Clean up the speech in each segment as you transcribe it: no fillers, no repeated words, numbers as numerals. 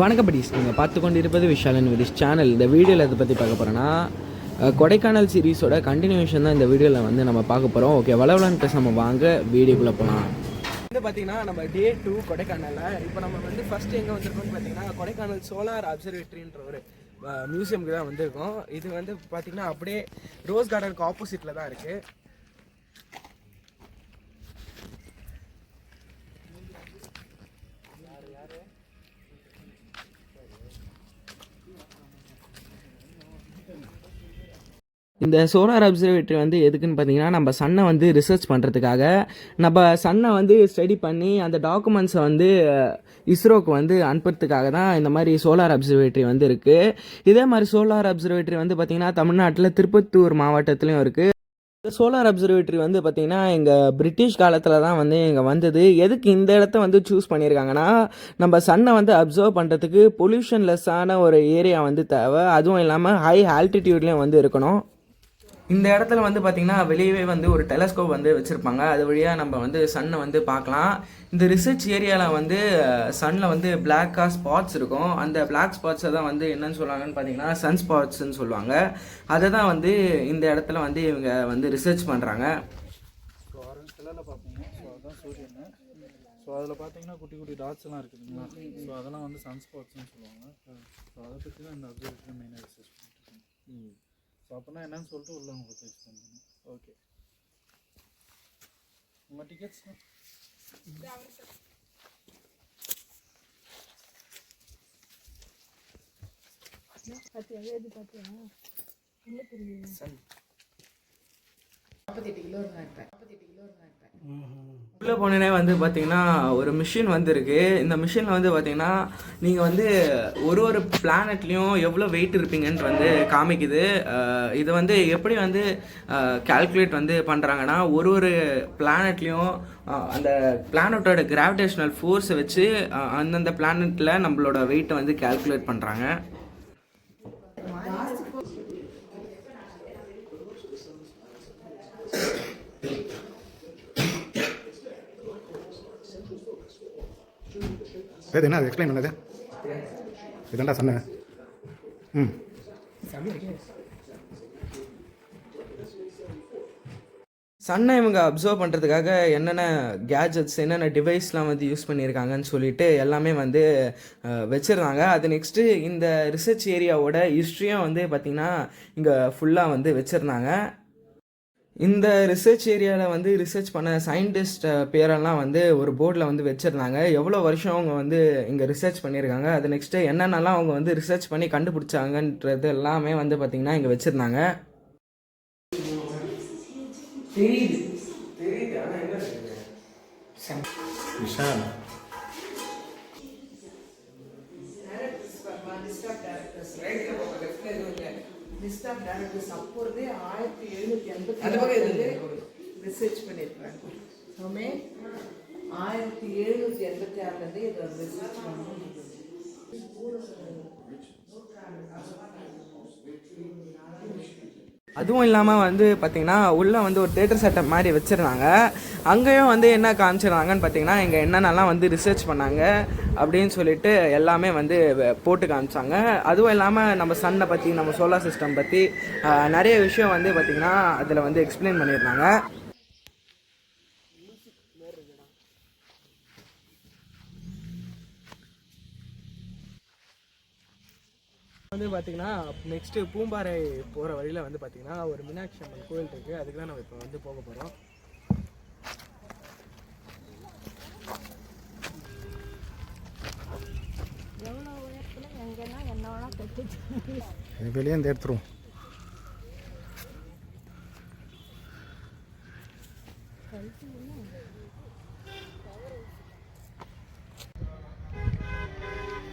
வணக்கம் படிஸ், நீங்கள் பார்த்து கொண்டு இருப்பது விஷாலன் விதிஷ் சேனல். இந்த வீடியோவில் எதை பற்றி பார்க்க போகிறோன்னா, கொடைக்கானல் சீரீஸோட கண்டினியூஷன் தான் இந்த வீடியோவில் வந்து நம்ம பார்க்க போகிறோம். ஓகே, வளவலான்னு பேசாமல் வாங்க வீடியோக்குள்ளே போகலாம். வந்து பார்த்திங்கன்னா நம்ம டே 2 கொடைக்கானலில். இப்போ நம்ம வந்து ஃபஸ்ட்டு எங்கே வந்திருக்கோம்னு பார்த்தீங்கன்னா, கொடைக்கானல் சோலார் அப்சர்வேட்டரின்ற ஒரு மியூசியமுக்கு தான் வந்திருக்கோம். இது வந்து பார்த்திங்கன்னா அப்படியே ரோஸ் கார்டனுக்கு ஆப்போசிட்டில் தான் இருக்குது. இந்த சோலார் அப்சர்வேட்டரி வந்து எதுக்குன்னு பார்த்தீங்கன்னா, நம்ம சன்னை வந்து ரிசர்ச் பண்ணுறதுக்காக, நம்ம சன்னை வந்து ஸ்டடி பண்ணி அந்த டாக்குமெண்ட்ஸை வந்து இஸ்ரோக்கு வந்து அனுப்புறதுக்காக தான் இந்த மாதிரி சோலார் அப்சர்வேட்டரி வந்து இருக்குது. இதே மாதிரி சோலார் அப்சர்வேட்டரி வந்து பார்த்திங்கன்னா தமிழ்நாட்டில் திருப்பத்தூர் மாவட்டத்துலேயும் இருக்குது. இந்த சோலார் அப்சர்வேட்டரி வந்து பார்த்திங்கன்னா எங்கள் பிரிட்டிஷ் காலத்தில் தான் வந்து இங்கே வந்தது. எதுக்கு இந்த இடத்த வந்து சூஸ் பண்ணியிருக்காங்கன்னா, நம்ம சன்னை வந்து அப்சர்வ் பண்ணுறதுக்கு பொல்யூஷன் லெஸ்ஸான ஒரு ஏரியா வந்து தேவை. அதுவும் இல்லாமல் ஹை ஆல்டிடியூட்லேயும் வந்து இருக்கணும். இந்த இடத்துல வந்து பார்த்திங்கன்னா வெளியவே வந்து ஒரு டெலஸ்கோப் வந்து வச்சுருப்பாங்க. அது வழியாக நம்ம வந்து சன்னை வந்து பார்க்கலாம். இந்த ரிசர்ச் ஏரியாவில் வந்து சன்னில் வந்து பிளாக்காக ஸ்பாட்ஸ் இருக்கும். அந்த பிளாக் ஸ்பாட்ஸை தான் வந்து என்னன்னு சொல்லுவாங்கன்னு பார்த்தீங்கன்னா சன் ஸ்பாட்ஸ்ன்னு சொல்லுவாங்க. அதை தான் வந்து இந்த இடத்துல வந்து இவங்க வந்து ரிசர்ச் பண்ணுறாங்க. ஸோ அதில் பார்த்தீங்கன்னா குட்டி குட்டி டாட்ஸ்லாம் இருக்குதுங்களா, ஸோ அதெல்லாம் வந்து சன் ஸ்பாட்ஸ்ன்னு சொல்லுவாங்க. ஸோ அதை பற்றி தான் இந்த அப்சர்வேட்டரி மெயினாக ரிசர்ச் பண்ணிட்டுருக்கோம். ஸோ அப்படின்னா என்னன்னு சொல்லிட்டு உள்ள உங்களுக்கு எக்ஸ்பிளைன் பண்ணுங்க. ஓகே, உங்கள் டிக்கெட்ஸ் உள்ளே போனே வந்து பார்த்தீங்கன்னா ஒரு மிஷின் வந்துருக்கு. இந்த மிஷினில் வந்து பார்த்தீங்கன்னா நீங்கள் வந்து ஒரு பிளானட்லேயும் எவ்வளோ வெயிட் இருப்பீங்கன்னு வந்து காமிக்குது. இதை வந்து எப்படி வந்து கால்குலேட் வந்து பண்ணுறாங்கன்னா, ஒரு பிளானட்லேயும் அந்த பிளானட்டோட கிராவிடேஷனல் ஃபோர்ஸை வச்சு அந்தந்த பிளானட்டில் நம்மளோட வெயிட்டை வந்து கால்குலேட் பண்ணுறாங்க. வேறு என்ன அது எக்ஸ்பிளைன் பண்ணது? இதாண்டா சொன்னேன். சன்னை இவங்க அப்சர்வ் பண்ணுறதுக்காக என்னென்ன கேஜெட்ஸ், என்னென்ன டிவைஸ்லாம் வந்து யூஸ் பண்ணியிருக்காங்கன்னு சொல்லிட்டு எல்லாமே வந்து வச்சுருந்தாங்க. அது நெக்ஸ்ட்டு இந்த ரிசர்ச் ஏரியாவோட ஹிஸ்ட்ரியும் வந்து பார்த்திங்கன்னா இங்கே ஃபுல்லாக வந்து வச்சுருந்தாங்க. இந்த ரிசர்ச் ஏரியாவில் வந்து ரிசர்ச் பண்ண சயின்டிஸ்ட் பேரெல்லாம் வந்து ஒரு போர்டில் வந்து வச்சுருந்தாங்க. எவ்வளோ வருஷம் அவங்க வந்து இங்கே ரிசர்ச் பண்ணியிருக்காங்க, அது நெக்ஸ்ட்டு என்னென்னலாம் அவங்க வந்து ரிசர்ச் பண்ணி கண்டுபிடிச்சாங்கன்றது எல்லாமே வந்து பார்த்திங்கன்னா இங்கே வச்சுருந்தாங்க. லிஸ்ட் ஆஃப் டைரக்டர்ஸ் அப்போதே 1786 ரிசர்ச் பண்ணியிருக்காங்க. ஸோமே 1786 இதை ரிசர்ச் பண்ணி அதுவும் இல்லாமல் வந்து பார்த்திங்கன்னா உள்ளே வந்து ஒரு தேட்டர் செட்டப் மாதிரி வச்சுருந்தாங்க. அங்கேயும் வந்து என்ன காமிச்சிருந்தாங்கன்னு பார்த்தீங்கன்னா இங்கே என்னென்னலாம் வந்து ரிசர்ச் பண்ணாங்க அப்படின்னு சொல்லிட்டு எல்லாமே வந்து போட்டு காமிச்சாங்க. அதுவும் இல்லாமல் நம்ம சன்னை பற்றி, நம்ம சோலார் சிஸ்டம் பற்றி நிறைய விஷயம் வந்து பார்த்திங்கன்னா அதில் வந்து எக்ஸ்பிளைன் பண்ணியிருந்தாங்க. வந்து பார்த்திங்கன்னா நெக்ஸ்ட்டு பூம்பாறை போகிற வழியில் வந்து பார்த்திங்கன்னா ஒரு மீனாட்சி அம்மன் கோயில் இருக்குது. அதுக்கு தான் நம்ம இப்போ வந்து போக போகிறோம். வெளியே இந்த எடுத்துருவோம்.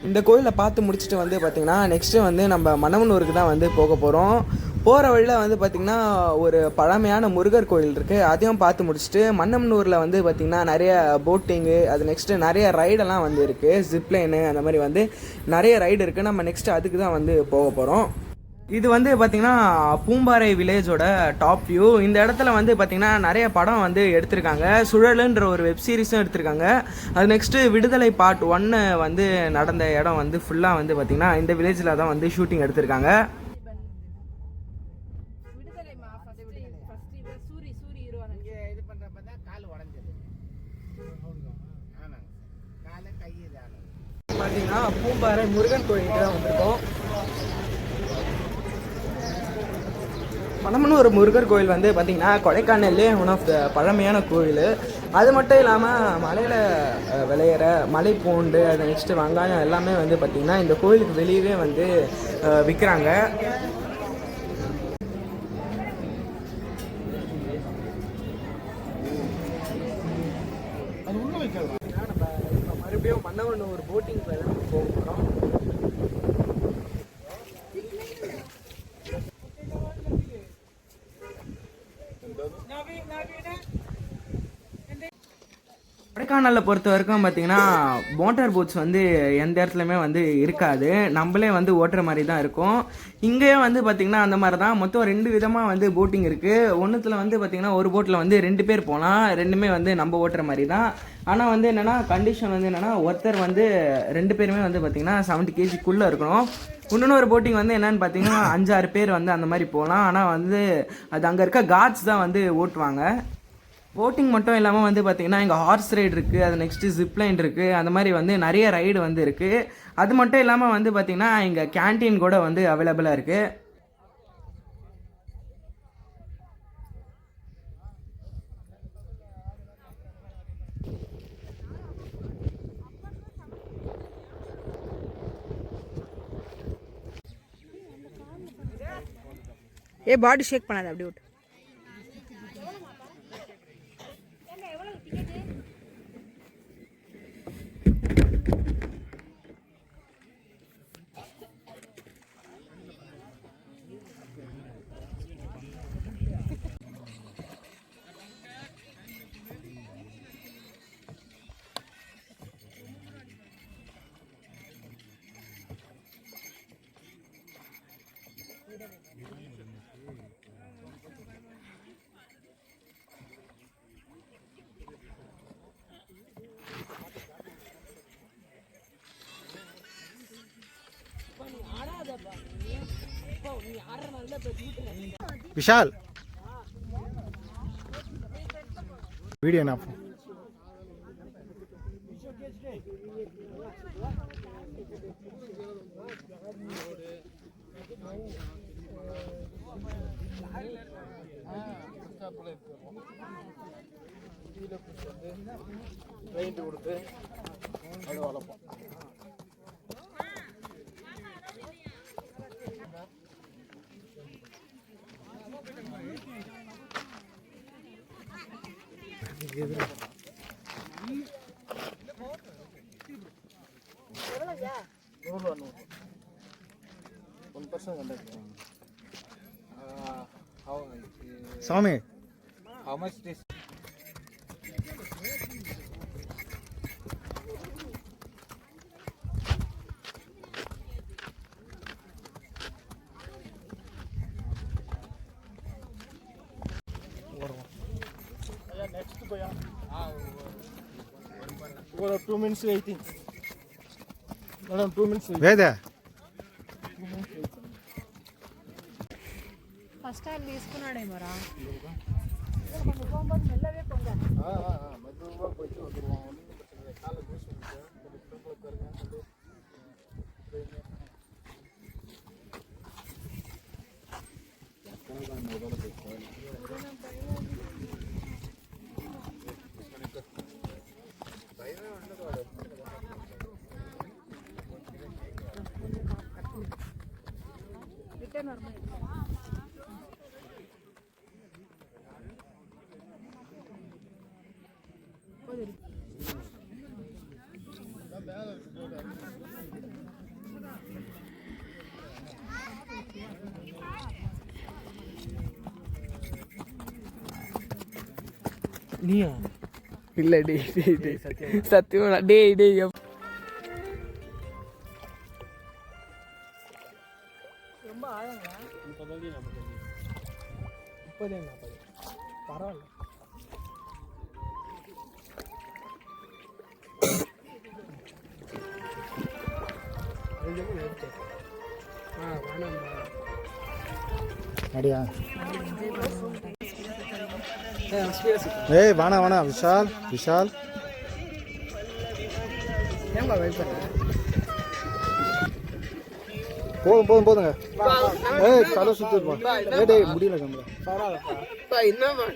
இந்த கோயிலை பார்த்து முடிச்சுட்டு வந்து பார்த்திங்கன்னா நெக்ஸ்ட்டு வந்து நம்ம மணவனூருக்கு தான் வந்து போக போகிறோம். போகிற வழியில் வந்து பார்த்திங்கன்னா ஒரு பழமையான முருகர் கோயில் இருக்குது. அதையும் பார்த்து முடிச்சுட்டு மன்னமனூரில் வந்து பார்த்திங்கன்னா நிறைய போட்டிங்கு, அது நெக்ஸ்ட்டு நிறைய ரைடெல்லாம் வந்து இருக்குது. ஜிப்லைனு அந்த மாதிரி வந்து நிறைய ரைடு இருக்குது. நம்ம நெக்ஸ்ட்டு அதுக்கு தான் வந்து போக போகிறோம். இது வந்து பார்த்திங்கன்னா பூம்பாறை வில்லேஜோட டாப் வியூ. இந்த இடத்துல வந்து பார்த்திங்கன்னா நிறைய படம் வந்து எடுத்திருக்காங்க. சுழலுன்ற ஒரு வெப் சீரிஸும் எடுத்திருக்காங்க. அது நெக்ஸ்ட்டு விடுதலை பார்ட் 1 வந்து நடந்த இடம் வந்து ஃபுல்லாக வந்து பார்த்திங்கன்னா இந்த வில்லேஜில் தான் வந்து ஷூட்டிங் எடுத்திருக்காங்க. பார்த்தீங்கன்னா பூம்பாறை முருகன் கோயிலுக்கு தான் வந்திருக்கோம். மணமனூர் முருகர் கோயில் வந்து பார்த்திங்கன்னா கொடைக்கானல்லே ஒன் ஆஃப் த பழமையான கோயில். அது மட்டும் இல்லாமல் மலையில் விளையிற மலை பூண்டு, அது நெக்ஸ்ட்டு வெங்காயம் எல்லாமே வந்து பார்த்திங்கன்னா இந்த கோயிலுக்கு வெளியவே வந்து விற்கிறாங்க. நம்ம மறுபடியும் மன்னவனூர் போட்டிங் போகிறோம். கொடைக்கானலில் பொறுத்த வரைக்கும் பார்த்தீங்கன்னா மோட்டார் போட்ஸ் வந்து எந்த இடத்துலையுமே வந்து இருக்காது. நம்மளே வந்து ஓட்டுற மாதிரி தான் இருக்கும். இங்கேயும் வந்து பார்த்திங்கன்னா அந்த மாதிரி தான். மொத்தம் 2 விதமாக வந்து போட்டிங் இருக்குது. ஒன்றுத்தில் வந்து பார்த்திங்கன்னா ஒரு போட்டில் வந்து 2 பேர் போகலாம். ரெண்டுமே வந்து நம்ம ஓட்டுற மாதிரி தான். ஆனால் வந்து என்னென்னா கண்டிஷன் வந்து என்னென்னா ஒருத்தர் வந்து 2 பேருமே வந்து பார்த்திங்கன்னா 70 kgக்குள்ளே இருக்கணும். இன்னொரு போட்டிங் வந்து என்னென்னு பார்த்தீங்கன்னா 5-6 பேர் வந்து அந்த மாதிரி போகலாம். ஆனால் வந்து அது அங்கே இருக்க கார்ட்ஸ் தான் வந்து ஓட்டுவாங்க. போட்டிங் மட்டும் இல்லாமல் வந்து பார்த்திங்கன்னா இங்கே ஹார்ஸ் ரைடு இருக்குது, அது நெக்ஸ்ட்டு ஜிப்லைன் இருக்குது, அந்த மாதிரி வந்து நிறைய ரைடு வந்து இருக்குது. அது மட்டும் இல்லாமல் வந்து பார்த்திங்கன்னா இங்கே கேன்டீன் கூட வந்து அவைலபிளாக இருக்குது. பாடி ஷேக் பண்ணாத அப்படி விட்டு. விஷால் வீடியோ என்ன பெயிண்ட் கொடுத்து அது வளர்ப்போம். சாமி How much this? Next boya. 2 minutes waiting. Madam, 2 minutes waiting. వేద ఫస్ట్ టైం తీసుకున్నాడేమోరా. மெதுவாக போயிட்டு வந்துடுவோம். காலை ஜூஸ் நீயா இல்லை டே சத்தியமா டே ரொம்ப பரவாயில்ல. அப்படியா? ஏய் வேணாம் விஷால் விஷால் போதுங்க. ஏய் தலை சுத்திருப்பா. டேய் முடியல கம்பள. என்னமா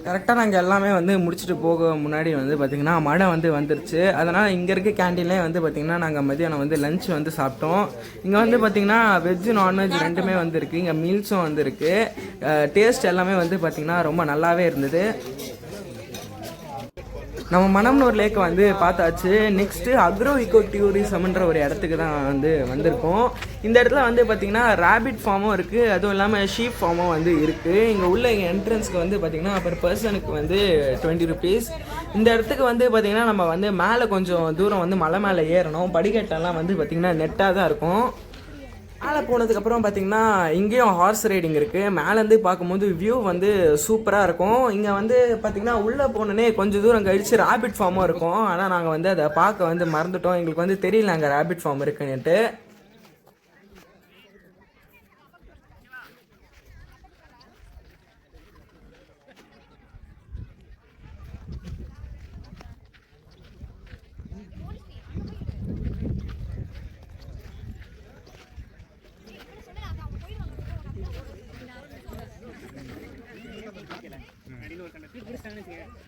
கரெக்டாக நாங்கள் எல்லாமே வந்து முடிச்சுட்டு போக முன்னாடி வந்து பார்த்திங்கன்னா மழை வந்து வந்துருச்சு. அதனால் இங்கே இருக்க கேண்டீன்லேயே வந்து பார்த்திங்கன்னா நாங்கள் மதியானம் வந்து லஞ்ச் வந்து சாப்பிட்டோம். இங்கே வந்து பார்த்திங்கன்னா வெஜ்ஜு நான்வெஜ் ரெண்டுமே வந்து இருக்குது. இங்கே மீல்ஸும் வந்து இருக்குது. டேஸ்ட் எல்லாமே வந்து பார்த்திங்கன்னா ரொம்ப நல்லாவே இருந்தது. நம்ம மணம்னூர் லேக் வந்து பார்த்தாச்சு. நெக்ஸ்ட்டு அக்ரோ இக்கோ டூரிசம்ன்ற ஒரு இடத்துக்கு தான் வந்து வந்திருக்கோம். இந்த இடத்துல வந்து பார்த்திங்கன்னா ரேபிட் ஃபார்மும் இருக்குது, அதுவும் இல்லாமல் ஷீப் ஃபார்மும் வந்து இருக்குது. இங்கே உள்ள என்ட்ரன்ஸ்க்கு வந்து பார்த்திங்கன்னா பர் பர்சனுக்கு வந்து 20 rupees. இந்த இடத்துக்கு வந்து பார்த்திங்கன்னா நம்ம வந்து மேலே கொஞ்சம் தூரம் வந்து மலை மேலே ஏறணும். படிக்கட்டெல்லாம் வந்து பார்த்திங்கன்னா நெட்டாக தான் இருக்கும். மேலே போனதுக்கப்புறம் பார்த்திங்கன்னா இங்கேயும் ஹார்ஸ் ரைடிங் இருக்குது. மேலேருந்து பார்க்கும்போது வியூ வந்து சூப்பராக இருக்கும். இங்கே வந்து பார்த்திங்கன்னா உள்ளே போனோன்னே கொஞ்சம் தூரம் கழித்து ரேபிட் ஃபார்மும் இருக்கும். ஆனால் நாங்கள் வந்து அதை பார்க்க வந்து மறந்துட்டோம். எங்களுக்கு வந்து தெரியல அங்கே ரேபிட் ஃபார்ம் இருக்குன்னுட்டு.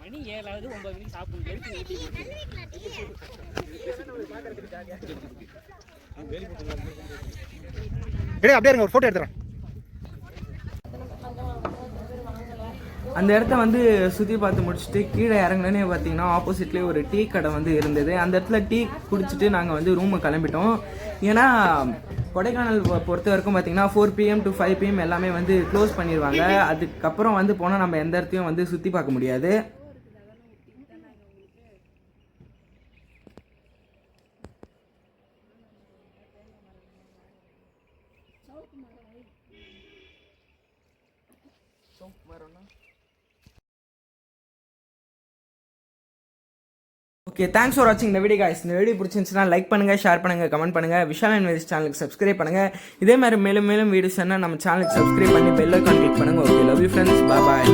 மணி 7 9 மணிக்கு சாப்பிடுறது அப்படியே இருங்க, ஒரு ஃபோட்டோ எடுத்துறேன். அந்த இடத்த வந்து சுற்றி பார்த்து முடிச்சுட்டு கீழே இறங்கினே பார்த்தீங்கன்னா ஆப்போசிட்லேயே ஒரு டீ கடை வந்து இருந்தது. அந்த இடத்துல டீ குடிச்சிட்டு நாங்கள் வந்து ரூமுக்கு கிளம்பிட்டோம். ஏன்னா கொடைக்கானல் பொறுத்த வரைக்கும் பார்த்தீங்கன்னா 4 PM to 5 PM எல்லாமே வந்து க்ளோஸ் பண்ணிடுவாங்க. அதுக்கப்புறம் வந்து போனால் நம்ம எந்த இடத்தையும் வந்து சுற்றி பார்க்க முடியாது. ஓகே, தேங்க்ஸ் ஃபார் வாட்சிங் இந்த வீடியோ காய்ஸ். இந்த வீடியோ பிடிச்சிருந்துச்சுன்னா லைக் பண்ணுங்கள், ஷேர் பண்ணுங்கள், கமெண்ட் பண்ணுங்கள். விஷால் அண்ட் வேதிஸ் சேனலுக்கு சப்ஸ்கிரைப் பண்ணுங்கள். இதே மாதிரி மேலும் மேலும் வீடியோஸ் என்ன நம்ம சேனலுக்கு சப்ஸ்கிரைப் பண்ணி பெல் ஐகான் கிளிக் பண்ணுங்கள். Okay, love you friends, bye.